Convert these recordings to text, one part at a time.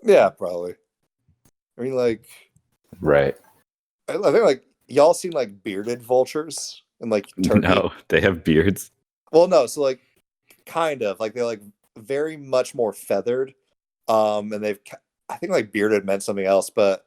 Yeah, probably. I mean, like, Right. I think like y'all seen like bearded vultures and like turkey. No, they have beards. Well, no, so like kind of like they're like very much more feathered. And I think like bearded meant something else, but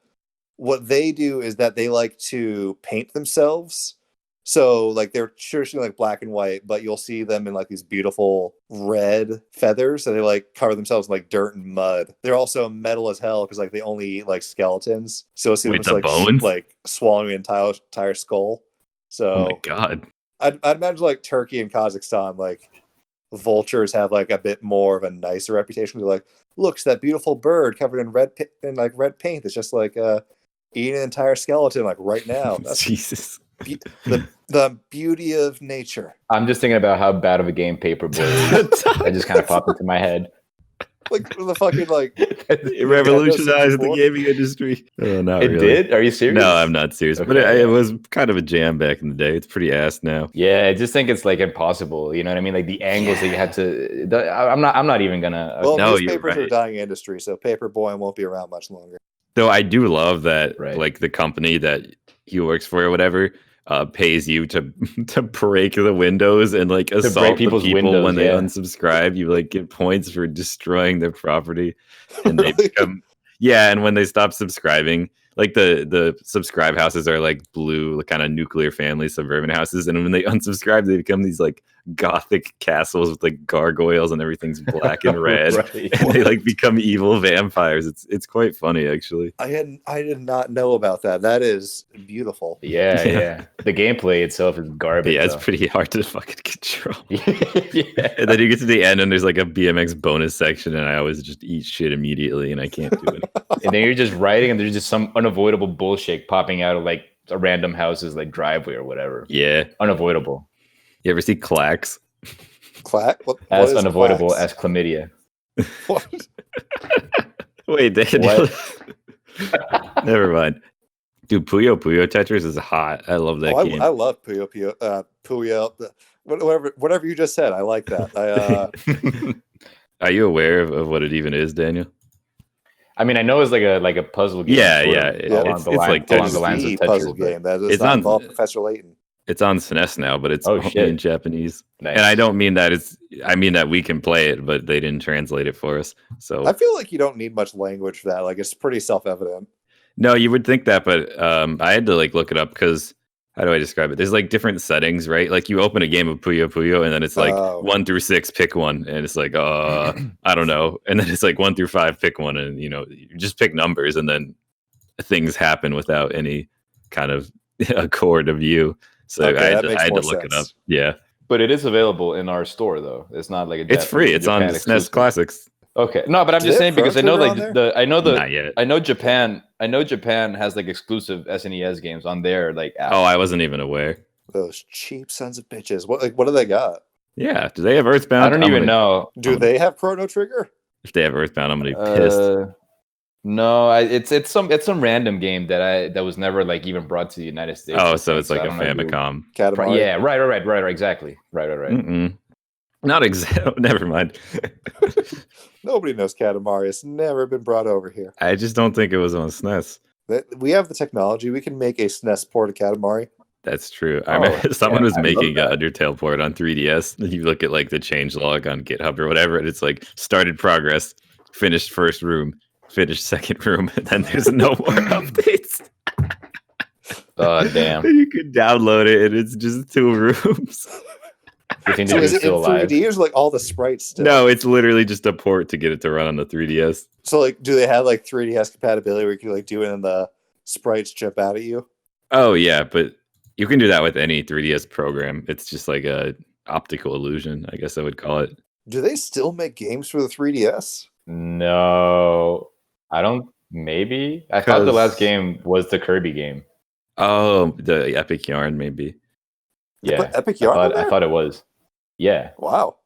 what they do is that they like to paint themselves. So like they're traditionally like black and white, but you'll see them in like these beautiful red feathers, and they like cover themselves in like dirt and mud. They're also metal as hell because like they only eat like skeletons. So you'll see them Wait, just the like bones? like swallowing an entire skull. So Oh my god. I'd imagine like Turkey and Kazakhstan, like vultures have like a bit more of a nicer reputation. They're like, looks that beautiful bird covered in like red paint. It's just like eating an entire skeleton like right now. That's Jesus. the beauty of nature. I'm just thinking about how bad of a game Paperboy is. That just kind of popped into my head. Like the fucking like It revolutionized the gaming industry. Oh, not It really. did? Are you serious? No, I'm not serious. But Okay. it was kind of a jam back in the day. It's pretty ass now. Yeah, I just think it's like impossible. You know what I mean? Like the angles that you had to. I'm not even gonna. well, No, you're newspapers are a right. dying industry, so Paperboy won't be around much longer. Though I do love that, Right. like the company that he works for or whatever, pays you to break the windows and like assault the people's people windows, when they yeah. unsubscribe. You like get points for destroying their property, and they Really? become And when they stop subscribing, like the subscribe houses are like blue, kind of nuclear family suburban houses, and when they unsubscribe, they become these like gothic castles with like gargoyles and everything's black and red, Right. and they like become evil vampires. It's quite funny actually. I did not know about that. That is beautiful. Yeah. The gameplay itself is garbage. Yeah, it's though. pretty hard to fucking control. Yeah. And then you get to the end and there's like a BMX bonus section, and I always just eat shit immediately, and I can't do it. And then you're just riding, and there's just some unavoidable bullshit popping out of like a random house's like driveway or whatever. Yeah. Unavoidable. You ever see Clax? Clack? What As is unavoidable clacks? as chlamydia. What? Wait, What? Never mind. Dude, Puyo Puyo Tetris is hot. I love that game. I love Puyo Puyo. Whatever you just said, I like that. Are you aware of what it even is, Daniel? I mean, I know it's like a puzzle game. Yeah, sort yeah. of It's along like the Tetris. lines of the Tetris. puzzle but- game that does It's not on- involve Professor Layton. It's on SNES now, but it's only shit. in Japanese. Nice. And I don't mean that I mean that we can play it, but they didn't translate it for us. So I feel like you don't need much language for that. Like it's pretty self-evident. no, you would think that, but I had to like look it up because how do I describe it? There's like different settings, right? Like you open a game of Puyo Puyo and then it's like Oh. 1 through 6, pick one, and it's like I don't know, and then it's like 1 through 5, pick one, and you just pick numbers, and then things happen without any kind of accord of you. So Okay, I had that to makes more look it up. sense. Yeah, But it is available in our store, though. It's not like it's free. It's on Japan SNES exclusive. Classics. Okay, no, but I'm Do just they saying have because I know Chrono like Trigger on Not yet. I know Japan has like exclusive SNES games on their like app. Oh, I wasn't even aware. Those cheap sons of bitches. What do they got? Yeah, do they have Earthbound? I don't even know. Do they have Chrono Trigger? If they have Earthbound, I'm gonna be pissed. No, it's some random game that was never like even brought to the United States. Oh, I so think. it's like I a don't know if you- Famicom. Katamari? Yeah, right, exactly. Right. Mm-mm. Not exactly. Never mind. Nobody knows Katamari. It's never been brought over here. I just don't think it was on SNES. We have the technology. We can make a SNES port of Katamari. That's true. I Oh, remember someone yeah, was I love making an that. Undertale port on 3DS. And you look at like the changelog on GitHub or whatever, and it's like started progress, finished first room, finished second room, and then there's no more updates. Oh damn! And you could download it, and it's just 2 rooms. You think So they're is it in still alive? 3D or is like all the sprites still? No, it's literally just a port to get it to run on the 3DS. So like, do they have like 3DS compatibility where you can like do it and the sprites jump out at you? Oh yeah, but you can do that with any 3DS program. It's just like a optical illusion, I guess I would call it. Do they still make games for the 3DS? No, I don't. Maybe I thought the 'Cause- last game was the Kirby game. Oh, the Epic Yarn, maybe. They Yeah, put Epic Yarn on I there? thought it was. Yeah, Wow.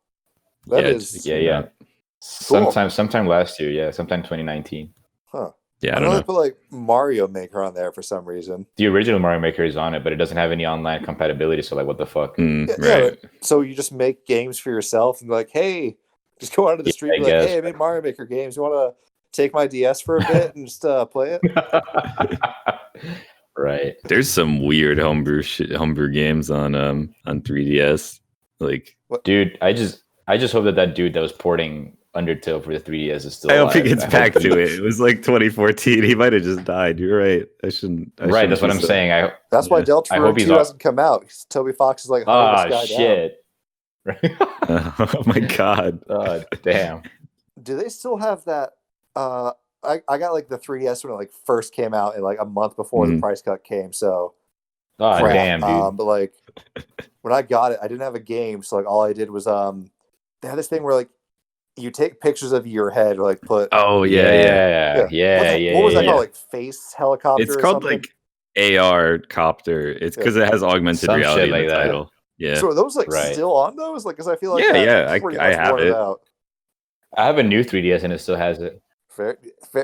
That Yeah, is yeah. Cool. Sometime last year. Yeah, sometime 2019. Huh. Yeah, I I don't know know. they put like Mario Maker on there for some reason. The original Mario Maker is on it, but it doesn't have any online compatibility. So like, what the fuck? Mm, Yeah, right. So you just make games for yourself and be like, hey, just go out to the Yeah, street I and be like, guess. hey, I made Mario Maker games. You want to take my DS for a bit and just play it. Right. There's some weird homebrew games on 3DS. Like, Dude, I just hope that dude that was porting Undertale for the 3DS is still I alive. hope he gets back to it. It was like 2014. He might have just died. You're right. I shouldn't. Right, that's what I'm saying. That's why Deltarune 2 hasn't come out. Because Toby Fox is like, oh shit. Oh my god. Damn. Do they still have that? I got like the 3DS when it like first came out, and like a month before the price cut came. So, crap. Damn, dude. But like when I got it, I didn't have a game, so like all I did was they had this thing where like you take pictures of your head, or like put. Oh yeah. What was that called? Like face helicopter? It's called like AR copter. It's because it has augmented reality in the title. Yeah. So are those like still on those? Like, because I feel like I have it. I have a new 3DS and it still has it. Fair.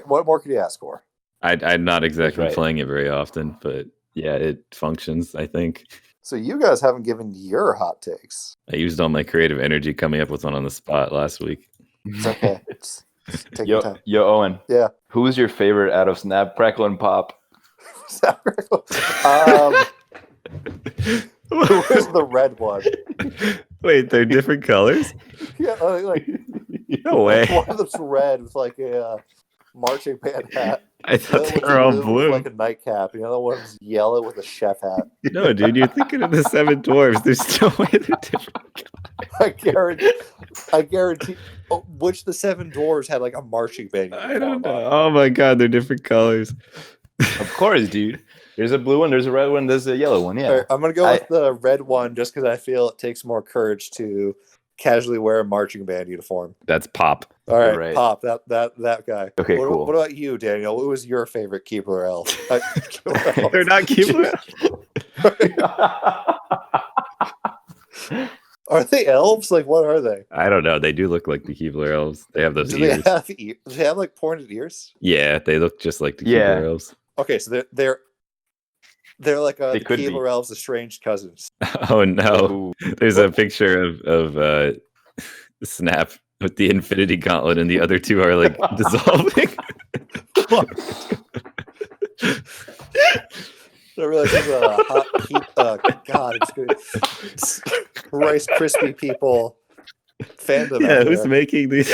What more could you ask for? I'm not exactly playing it very often, but yeah, it functions, I think. So you guys haven't given your hot takes. I used all my creative energy coming up with one on the spot last week. It's okay. Just take your time. Yo, Owen. Yeah. Who's your favorite out of Snap, Crackle, and Pop? Snap, Crackle. Who's the red one? Wait, they're different colors? Yeah, like no way. One of them's red with like a marching band hat. I thought they were all blue. Like a nightcap. The other one's yellow with a chef hat. No, dude, you're thinking of the Seven Dwarves. There's no way they're different. I guarantee. Which the Seven Dwarves had like a marching band? I don't know. Oh my god, they're different colors. Of course, dude. There's a blue one, there's a red one, there's a yellow one. Yeah. Right, I'm gonna go with the red one just because I feel it takes more courage to casually wear a marching band uniform. That's Pop. All right, Pop. That guy. Okay, cool. What about you, Daniel? What was your favorite Keebler elf? They're not Keebler. Are they elves? Like, what are they? I don't know. They do look like the Keebler elves. They have those ears. Do they have like pointed ears? Yeah, they look just like the Keebler elves. Okay, so they're like the Keebler elves' estranged cousins. Oh no! There's a picture of Snap with the Infinity Gauntlet, and the other two are like dissolving. I realize there's a hot God, it's good. It's Rice Krispie people fandom. Yeah, who's making these?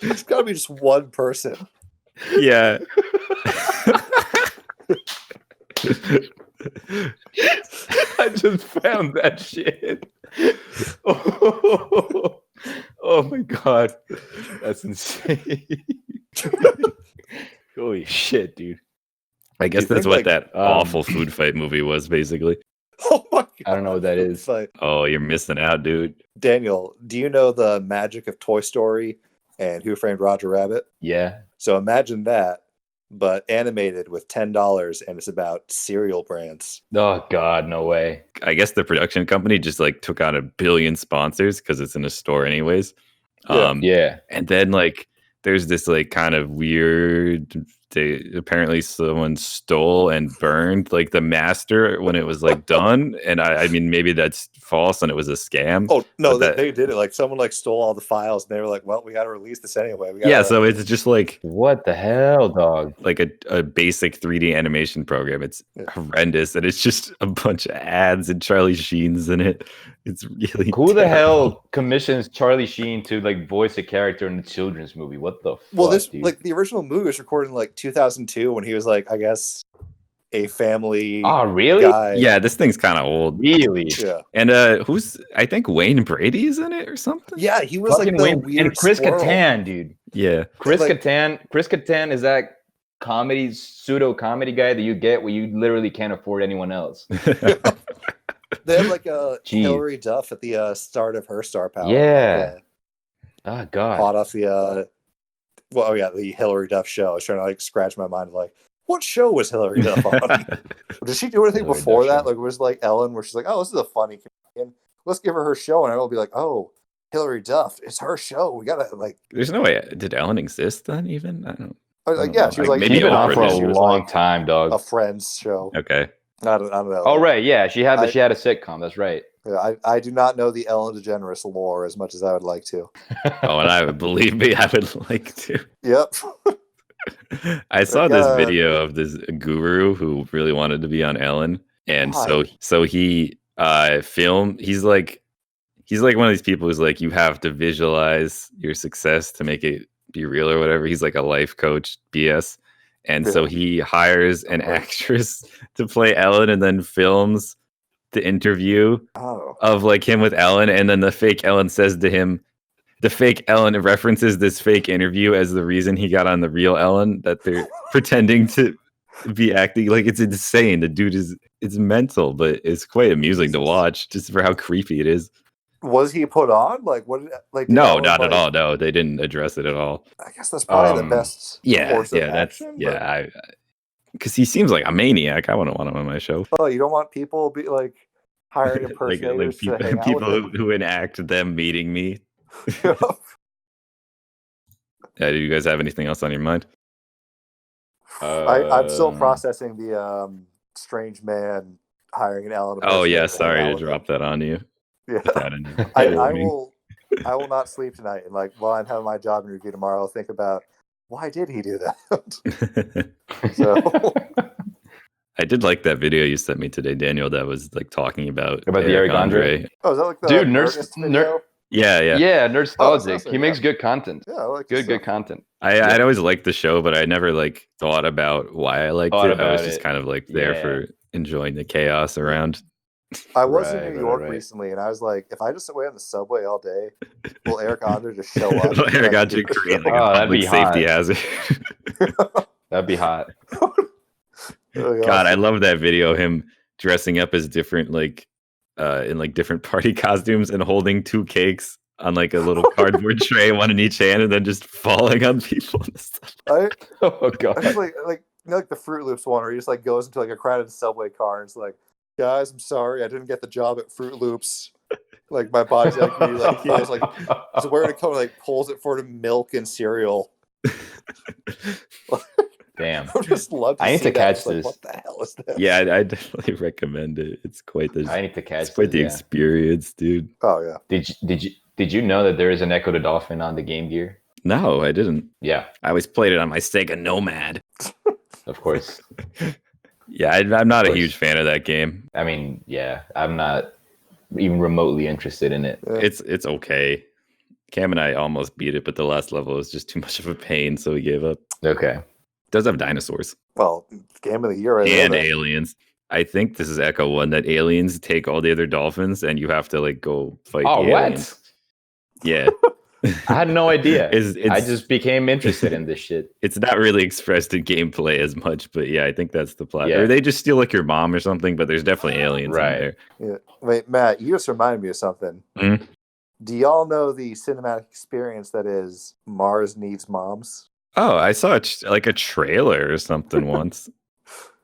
It's got to be just one person. Yeah. I just found that shit. Oh my god, that's insane. Holy shit, dude. I guess that's what that awful food fight movie was, basically. Oh my god. I don't know what that is. Oh, you're missing out, dude. Daniel, do you know the magic of Toy Story and Who Framed Roger Rabbit? Yeah. So imagine that, but animated with $10, and it's about cereal brands. Oh god, no way. I guess the production company just like took on 1 billion sponsors because it's in a store anyways. Yeah. And then like there's this like kind of weird, apparently someone stole and burned like the master when it was like done. And I mean, maybe that's false and it was a scam. Oh no, they did it. Like someone like stole all the files and they were like, well, we got to release this anyway. So it's just like, what the hell, dog? Like a basic 3D animation program. It's horrendous. And it's just a bunch of ads and Charlie Sheen's in it. It's really who the hell commissions Charlie Sheen to like voice a character in a children's movie? What the fuck? Well, this dude? Like the original movie was recorded in like 2002 when he was like, I guess, a family. Oh, really? Guy. Yeah, this thing's kind of old. Really? Yeah. And I think Wayne Brady is in it or something. Yeah, he was like the weird and Chris squirrel. Kattan, dude. Yeah, Chris Kattan is that pseudo comedy guy that you get where you literally can't afford anyone else. They had like a Hillary Duff at the start of her star power. Yeah. Oh god. Hot off the the Hillary Duff show. I was trying to like scratch my mind of like, what show was Hillary Duff on? Did she do anything before that? Like it was like Ellen where she's like, oh, this is a funny comedian. Let's give her show, and I'll be like, oh, Hillary Duff, it's her show. We gotta like. There's no way. Did Ellen exist then? Even I don't. Yeah, she was like maybe she's been on for a long long time, dog. A Friends show. Okay. I don't know. Oh right, yeah, she had a sitcom. That's right. I do not know the Ellen DeGeneres lore as much as I would like to. Oh, and believe me, I would like to. Yep. I saw this video of this guru who really wanted to be on Ellen, and so he filmed. He's like one of these people who's like, you have to visualize your success to make it be real or whatever. He's like a life coach BS. And so he hires an actress to play Ellen and then films the interview of like him with Ellen. And then the fake Ellen says to him, the fake Ellen references this fake interview as the reason he got on the real Ellen, that they're pretending to be acting like. It's insane. The dude it's mental, but it's quite amusing to watch just for how creepy it is. Was he put on? Like, what? Like, no, not at all. No, they didn't address it at all. I guess that's probably the best. Course of action, because he seems like a maniac. I wouldn't want him on my show. Oh, you don't want people be like hiring impersonators like people who enact them meeting me. Yeah, do you guys have anything else on your mind? I'm still processing the strange man hiring an Ellen. Oh yeah, sorry to drop that on you. Yeah, I will not sleep tonight, and like while I'm having my job interview tomorrow, I'll think about why did he do that. So I did like that video you sent me today, Daniel. That was like talking about the Eric Andre. Oh, is that like the dude, video? Yeah, Nerdstalgic. He makes good content. Yeah, I like good content. I'd always liked the show, but I never like thought about why I liked it. I was just kind of like there for enjoying the chaos around. I was in New York recently, and I was like, if I just wait on the subway all day, will Eric Andre just show up? Will Eric Andre create like a public safety hazard? That'd be hot. God, I love that video. Him dressing up as different in like different party costumes and holding two cakes on like a little cardboard tray, one in each hand, and then just falling on people and stuff. Oh god! I just like you know, like the Fruit Loops one where he just like goes into like a crowded subway car and it's like, guys, I'm sorry, I didn't get the job at Fruit Loops. Like my body's like he was like he's wearing a coat, like pulls it for the milk and cereal. Damn. I need to catch this. Like, what the hell is this? Yeah, I definitely recommend it. It's quite the I need to catch. It's quite the experience, dude. Oh yeah. Did you know that there is an Echo the Dolphin on the Game Gear? No, I didn't. Yeah, I always played it on my Sega Nomad. Of course. Yeah, I'm not a huge fan of that game. I mean, yeah, I'm not even remotely interested in it. Yeah. It's okay. Cam and I almost beat it, but the last level was just too much of a pain, so we gave up. Okay. It does have dinosaurs. Well, game of the year, and aliens. I think this is Echo One, that aliens take all the other dolphins, and you have to like go fight. Oh, the what? Aliens. Yeah. I had no idea. It's, I just became interested in this shit. It's not really expressed in gameplay as much, but yeah, I think that's the plot. Yeah. Or they just steal like your mom or something, but there's definitely aliens in there. Yeah. Wait, Matt, you just reminded me of something. Mm-hmm. Do y'all know the cinematic experience that is Mars Needs Moms? Oh, I saw like a trailer or something once.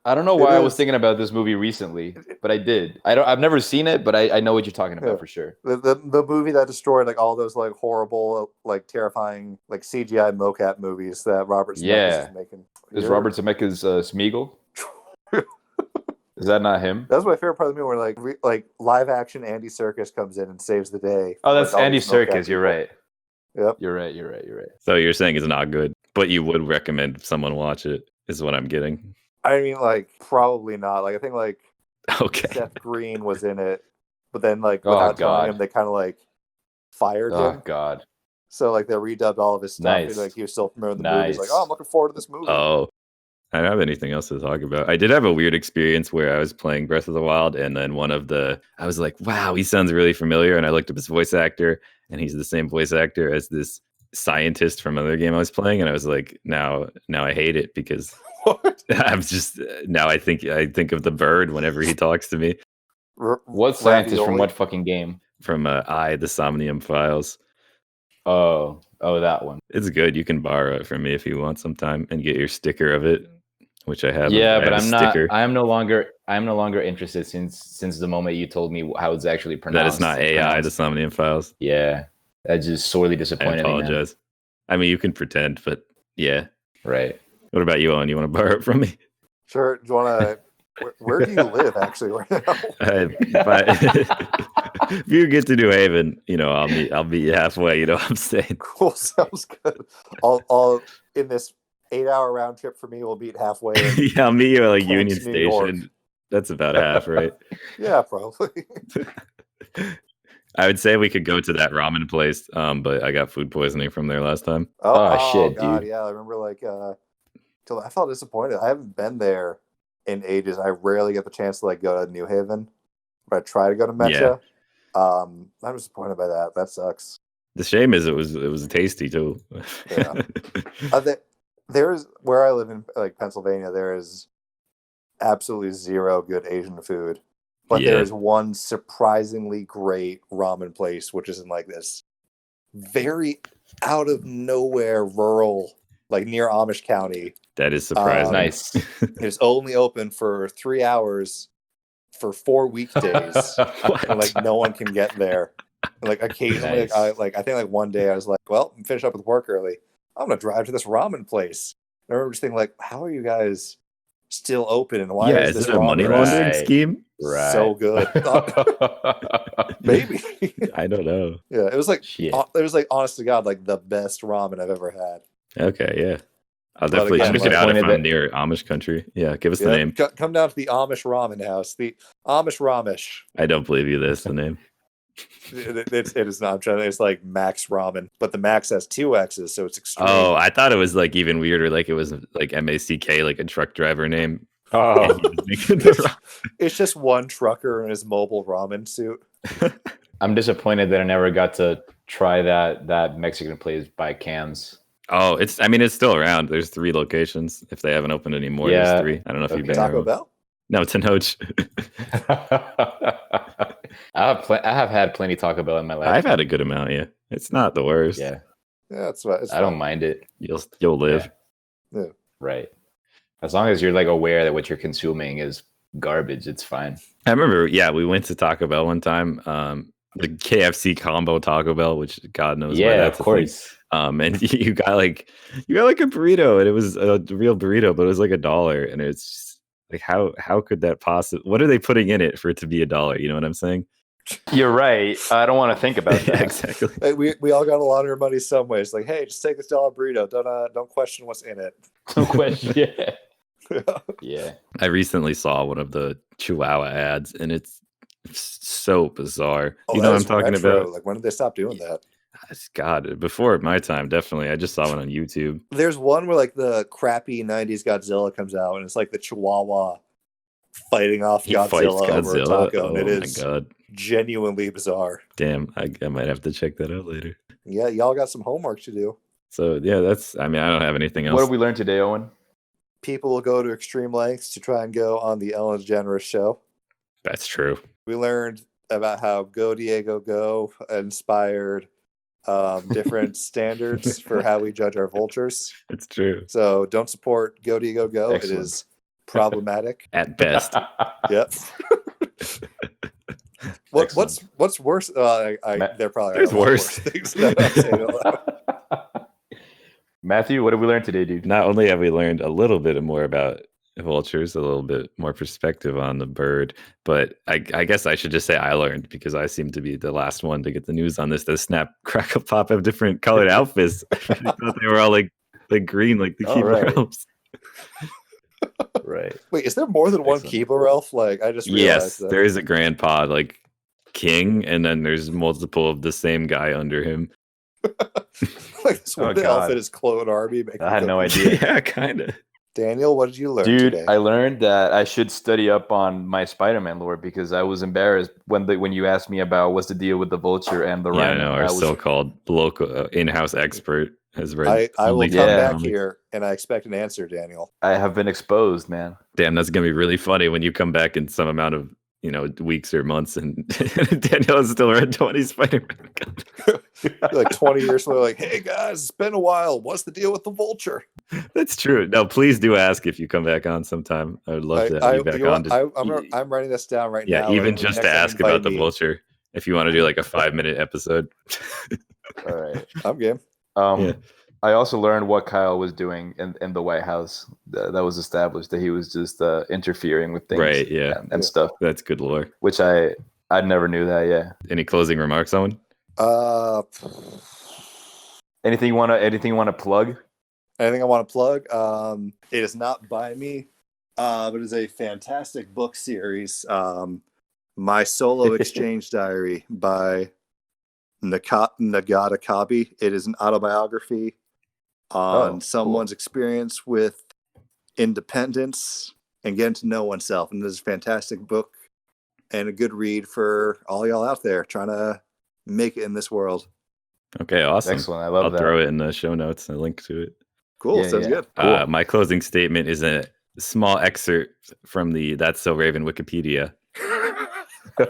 I don't know why I was thinking about this movie recently, but I did. I've never seen it, but I know what you're talking about for sure. The movie that destroyed like all those like horrible, like terrifying, like CGI mocap movies that Robert Zemeckis is making. Is Robert Zemeckis Smeagol? Is that not him? That's my favorite part of the movie, where like live action Andy Serkis comes in and saves the day. Oh, that's Andy Serkis. You're right. Yep. You're right. So you're saying it's not good, but you would recommend someone watch it, is what I'm getting. I mean, like, probably not. Like, I think, like, okay, Seth Green was in it, but then, like, without telling him, they kind of, like, fired him. Oh, God. So, like, they redubbed all of his stuff. Nice. And, like, he was still familiar with the movie. He's like, oh, I'm looking forward to this movie. Oh, I don't have anything else to talk about. I did have a weird experience where I was playing Breath of the Wild, and then I was like, wow, he sounds really familiar. And I looked up his voice actor, and he's the same voice actor as this scientist from another game I was playing. And I was like, now I hate it because... What? I'm just now. I think of the bird whenever he talks to me. What scientist from what fucking game? From the Somnium Files. Oh, that one. It's good. You can borrow it from me if you want sometime and get your sticker of it, which I have. Yeah, but I'm not. I'm no longer interested since the moment you told me how it's actually pronounced. That is not AI. The Somnium Files. Yeah, that just sorely disappointed me. I apologize. I mean, you can pretend, but yeah. Right. What about you, Owen? You want to borrow it from me? Sure. Do you want to? Where do you live, actually, right now? If you get to New Haven, I'll meet you halfway. You know what I'm saying? Cool, sounds good. I'll in this 8-hour round trip for me, we'll meet halfway. Yeah, I'll meet you at like Kent, Union New York. Station. That's about half, right? Yeah, probably. I would say we could go to that ramen place, but I got food poisoning from there last time. Oh, shit, God, dude. yeah. I remember I felt disappointed. I haven't been there in ages. I rarely get the chance to go to New Haven, but I try to go to Metcha. I'm disappointed by that. That sucks. The shame is it was tasty too. Yeah. There's where I live in Pennsylvania. There is absolutely zero good Asian food, but there is one surprisingly great ramen place, which is in this very out of nowhere rural, near Amish County. That is surprising. Nice. It's only open for 3 hours for 4 weekdays, and no one can get there. And, occasionally, Nice. I think one day I was like, well, I'm finished up with work early. I'm gonna drive to this ramen place. And I remember just thinking, how are you guys still open? And why is this it a money laundering Right. scheme? Right. so good? Maybe. I don't know. Yeah, it was Shit. it was honest to God, the best ramen I've ever had. Okay, yeah. I'll But definitely again, check it out if disappointed I'm that- near Amish country. Yeah, give us the name. Come down to the Amish Ramen House. The Amish Ramesh. I don't believe you. That's the name. It is not. I'm trying to. It's Max Ramen, but the Max has 2 X's, so it's extreme. Oh, I thought it was even weirder. It was MACK, a truck driver name. Oh, It's just one trucker in his mobile ramen suit. I'm disappointed that I never got to try that Mexican place by Cam's. Oh, it's still around. There's 3 locations. If they haven't opened anymore, Yeah. there's 3. I don't know if you've been Taco there. Bell. No, it's in Hoch. I have had plenty Taco Bell in my life. I've had a good amount. Yeah, it's not the worst. Yeah, Yeah, that's what. I don't mind it. You'll live. Yeah. Right. As long as you're aware that what you're consuming is garbage, it's fine. I remember. Yeah, we went to Taco Bell one time. The KFC combo Taco Bell, which God knows why Yeah, that's of a thing. course. And you got a burrito, and it was a real burrito, but it was $1, and it's just, how could that possibly? What are they putting in it for it to be $1? You know what I'm saying? You're right. I don't want to think about that. Yeah, exactly. Hey, we all got to launder money some ways. Hey, just take this $1 burrito. Don't question what's in it. No question. Yeah. Yeah. I recently saw one of the Chihuahua ads, and it's so bizarre. You know what I'm talking retro. about? When did they stop doing that? God, before my time, definitely. I just saw one on YouTube. There's one where the crappy 90s Godzilla comes out, and it's the Chihuahua fighting off He fights Godzilla over a Godzilla. taco, and it Oh my is God. genuinely bizarre. Damn, I might have to check that out later. Yeah, y'all got some homework to do. So yeah, I don't have anything else. What did we learn today, Owen? People will go to extreme lengths to try and go on the Ellen DeGeneres show. That's true. We learned about how Go Diego Go inspired different standards for how we judge our vultures. It's true. So don't support Go Diego Go. Excellent. It is problematic. At best. Yep. What's worse? They're probably There's worse. things that I'm saying out loud. Matthew, what did we learn today, dude? Not only have we learned a little bit more about vultures, a little bit more perspective on the bird, but I guess I should just say I learned, because I seem to be the last one to get the news on this. The Snap, Crackle, Pop have different colored outfits. I thought they were all like green, like the Oh, Keebler right. elves. Right. Wait, is there more than one Excellent. Keebler elf? I just realized Yes, that. there is a grandpa king, and then there's multiple of the same guy under him. This Oh, one God. outfit is Clone Army. I had no idea. Yeah, kind of. Daniel, what did you learn Dude, today? I learned that I should study up on my Spider-Man lore, because I was embarrassed when you asked me about what's the deal with the vulture and the Yeah, I rhino. know. Our I was- so-called local in-house expert has read. I will only come Yeah. back comics. here and I expect an answer, Daniel. I have been exposed, man. Damn, that's gonna be really funny when you come back in some amount of weeks or months, and Danielle has still read 20 Spider-Man. 20 years from now, hey guys, it's been a while. What's the deal with the vulture? That's true. No, please do ask if you come back on sometime. I would love to have you back on. I'm writing this down right Yeah, now. even and just next to time ask you invite about the me, vulture. If you want to do a 5-minute episode. All right. I'm game. Yeah. I also learned what Kyle was doing in the White House. That was established, that he was just interfering with things, Right, yeah. and stuff, That's good lore. which I I never knew that. Yeah. Any closing remarks, Owen? Anything you wanna plug? Anything I want to plug? It is not by me, but it is a fantastic book series. My Solo Exchange Diary by Nagata Kabi. It is an autobiography on someone's experience with independence and getting to know oneself. And this is a fantastic book and a good read for all y'all out there trying to make it in this world. Okay, awesome. Excellent. I love I'll that. throw it in the show notes and a link to it. Cool. Yeah, Sounds yeah. good. Cool. My closing statement is a small excerpt from the That's So Raven Wikipedia.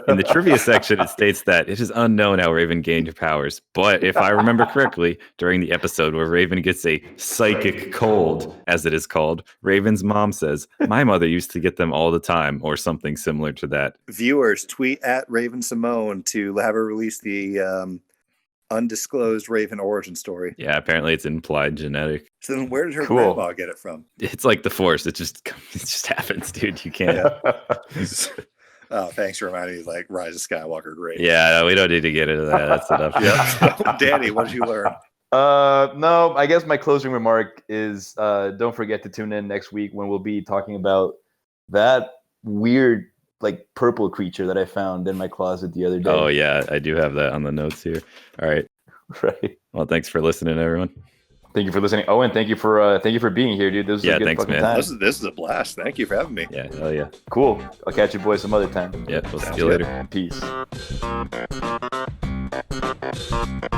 In the trivia section, it states that it is unknown how Raven gained her powers, but if I remember correctly, during the episode where Raven gets a psychic cold, as it is called, Raven's mom says, "My mother used to get them all the time," or something similar to that. Viewers, tweet at Raven Simone to have her release the undisclosed Raven origin story. Yeah, apparently it's implied genetic. So then where did her Cool. grandma get it from? It's like the Force. It just happens, dude. You can't. Yeah. Oh, thanks for reminding me, like, Rise of Skywalker, great. Yeah, no, we don't need to get into that. That's enough. Yep. Danny, what did you learn? No, I guess my closing remark is don't forget to tune in next week when we'll be talking about that weird, like, purple creature that I found in my closet the other day. Oh, yeah, I do have that on the notes here. All right. Right. Well, thanks for listening, everyone. Thank you for listening. Owen, thank you for being here, dude. This was a good thanks, fucking man. time. This is a blast. Thank you for having me. Yeah, hell yeah. Cool. I'll catch you boys some other time. Yeah, we'll see Sounds you good. later. Peace.